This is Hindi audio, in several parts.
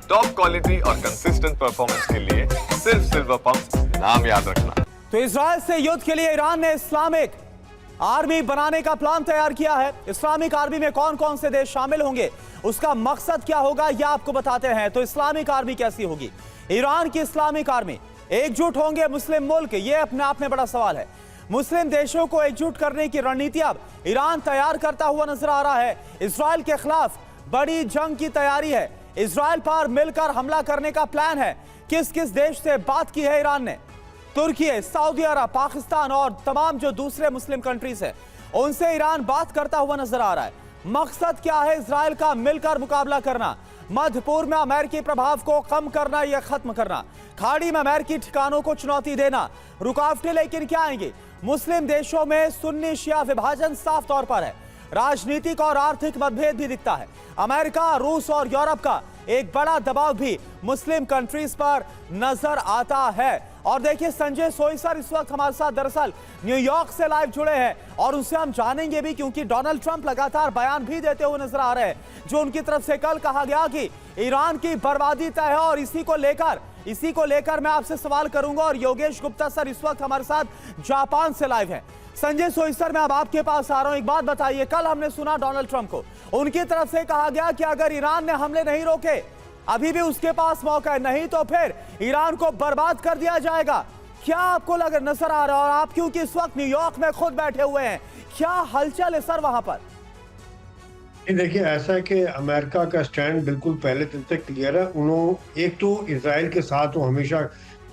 टॉप क्वालिटी और कंसिस्टेंट परफॉर्मेंस के लिए सिर्फ सिल्वर पंप नाम याद रखना। तो इजराइल से युद्ध के लिए ईरान ने इस्लामिक आर्मी बनाने का प्लान तैयार किया है। इस्लामिक आर्मी में कौन कौन से देश शामिल होंगे, उसका मकसद क्या होगा, यह आपको बताते हैं। तो इस्लामिक आर्मी कैसी होगी? ईरान की इस्लामिक आर्मी, एकजुट होंगे मुस्लिम मुल्क? यह अपने आप में बड़ा सवाल है। मुस्लिम देशों को एकजुट करने की रणनीति अब ईरान तैयार करता हुआ नजर आ रहा है। इजराइल के खिलाफ बड़ी जंग की तैयारी है। इजराइल पर मिलकर हमला करने का प्लान है। किस किस देश से बात की है ईरान ने? तुर्की, सऊदी अरब, पाकिस्तान और तमाम जो दूसरे मुस्लिम कंट्रीज हैं, उनसे ईरान बात करता हुआ नजर आ रहा है। मकसद क्या है? इजराइल का मिलकर मुकाबला करना, मध्य पूर्व में अमेरिकी प्रभाव को कम करना या खत्म करना, खाड़ी में अमेरिकी ठिकानों को चुनौती देना। रुकावटें लेकिन क्या आएंगी? मुस्लिम देशों में सुन्नी शिया विभाजन साफ तौर पर है। राजनीतिक और आर्थिक मतभेद भी दिखता है। अमेरिका, रूस और यूरोप का एक बड़ा दबाव भी मुस्लिम कंट्रीज पर नजर आता है। और देखिए, संजय सोईसर इस वक्त हमारे साथ दरअसल न्यूयॉर्क से लाइव जुड़े हैं और उनसे हम जानेंगे भी, क्योंकि डोनाल्ड ट्रंप लगातार बयान भी देते हुए नजर आ रहे हैं, जो उनकी तरफ से कल कहा गया कि ईरान की बर्बादी तय है। और इसी को लेकर मैं आपसे सवाल करूंगा। और योगेश गुप्ता सर इस वक्त हमारे साथ जापान से लाइव हैं। संजय सोईसर, मैं अब आपके पास आ रहा हूं। एक बात बताइए, कल हमने सुना डोनाल्ड ट्रंप को, उनकी तरफ से कहा गया कि अगर ईरान ने हमले नहीं रोके, अभी भी उसके पास मौका है, नहीं तो फिर ईरान को बर्बाद कर दिया जाएगा। क्या आपको नजर आ रहा है? और आप क्योंकि इस वक्त न्यूयॉर्क में खुद बैठे हुए हैं, क्या हलचल है सर वहां पर? देखिए, ऐसा है कि अमेरिका का स्टैंड बिल्कुल पहले दिन से क्लियर है। उन्होंने एक तो इजराइल के साथ वो हमेशा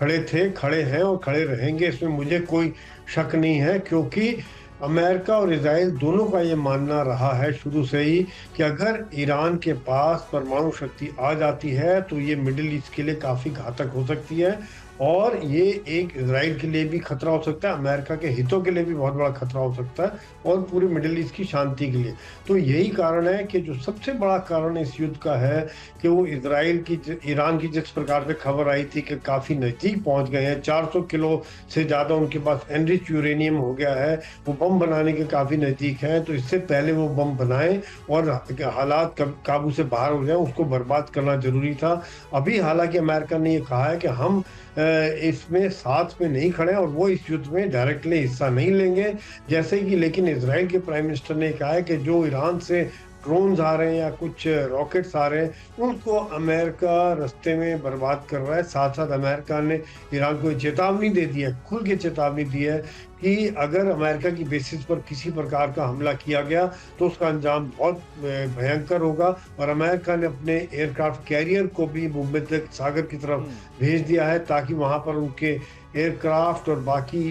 खड़े थे, खड़े हैं और खड़े रहेंगे, इसमें मुझे कोई शक नहीं है, क्योंकि अमेरिका और इजराइल दोनों का ये मानना रहा है शुरू से ही कि अगर ईरान के पास परमाणु शक्ति आ जाती है तो ये मिडिल ईस्ट के लिए काफ़ी घातक हो सकती है और ये एक इजराइल के लिए भी खतरा हो सकता है, अमेरिका के हितों के लिए भी बहुत बड़ा खतरा हो सकता है और पूरे मिडिल ईस्ट की शांति के लिए। तो यही कारण है कि जो सबसे बड़ा कारण इस युद्ध का है कि वो ईरान की जिस प्रकार से खबर आई थी कि काफ़ी नज़दीक पहुंच गए हैं, 400 किलो से ज़्यादा उनके पास एनरिच यूरेनियम हो गया है, वो बम बनाने के काफ़ी नज़दीक हैं। तो इससे पहले वो बम बनाएं और हालात काबू से बाहर हो जाए, उसको बर्बाद करना जरूरी था। अभी हालांकि अमेरिका ने ये कहा है कि हम इसमें साथ में नहीं खड़े और वो इस युद्ध में डायरेक्टली हिस्सा नहीं लेंगे, जैसे कि लेकिन इजराइल के प्राइम मिनिस्टर ने कहा है कि जो ईरान से ड्रोन्स आ रहे हैं या कुछ रॉकेट्स आ रहे हैं उनको अमेरिका रास्ते में बर्बाद कर रहा है। साथ साथ अमेरिका ने ईरान को चेतावनी दे दी है, खुल के चेतावनी दी है कि अगर अमेरिका की बेसिस पर किसी प्रकार का हमला किया गया तो उसका अंजाम बहुत भयंकर होगा। और अमेरिका ने अपने एयरक्राफ्ट कैरियर को भी भूमध्य सागर की तरफ भेज दिया है ताकि वहां पर उनके एयरक्राफ्ट और बाकी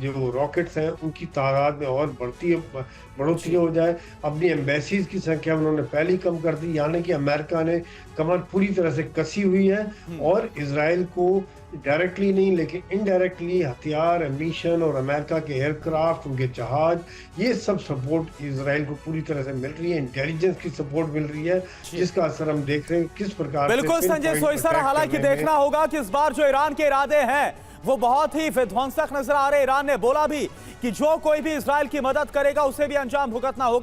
जो रॉकेट्स हैं उनकी तादाद में और बढ़ोतरी हो जाए। अपनी एम्बेसीज की संख्या उन्होंने पहले ही कम कर दी, यानी कि अमेरिका ने कमर पूरी तरह से कसी हुई है और इजराइल को डायरेक्टली नहीं लेकिन इनडायरेक्टली हथियार, एमिशन और अमेरिका के एयरक्राफ्ट, उनके जहाज, ये सब सपोर्ट इजराइल को पूरी तरह से मिल रही है। इंटेलिजेंस की सपोर्ट मिल रही है, जिसका असर हम देख रहे हैं किस प्रकार। बिल्कुल संजय सोईसर, हालांकि देखना होगा कि इस बार जो ईरान के इरादे हैं वो बहुत ही विध्वंसक नजर आ रहे। ईरान ने बोला भी कि जो कोई भी इजराइल की मदद करेगा उसे भी अंजाम भुगतना होगा।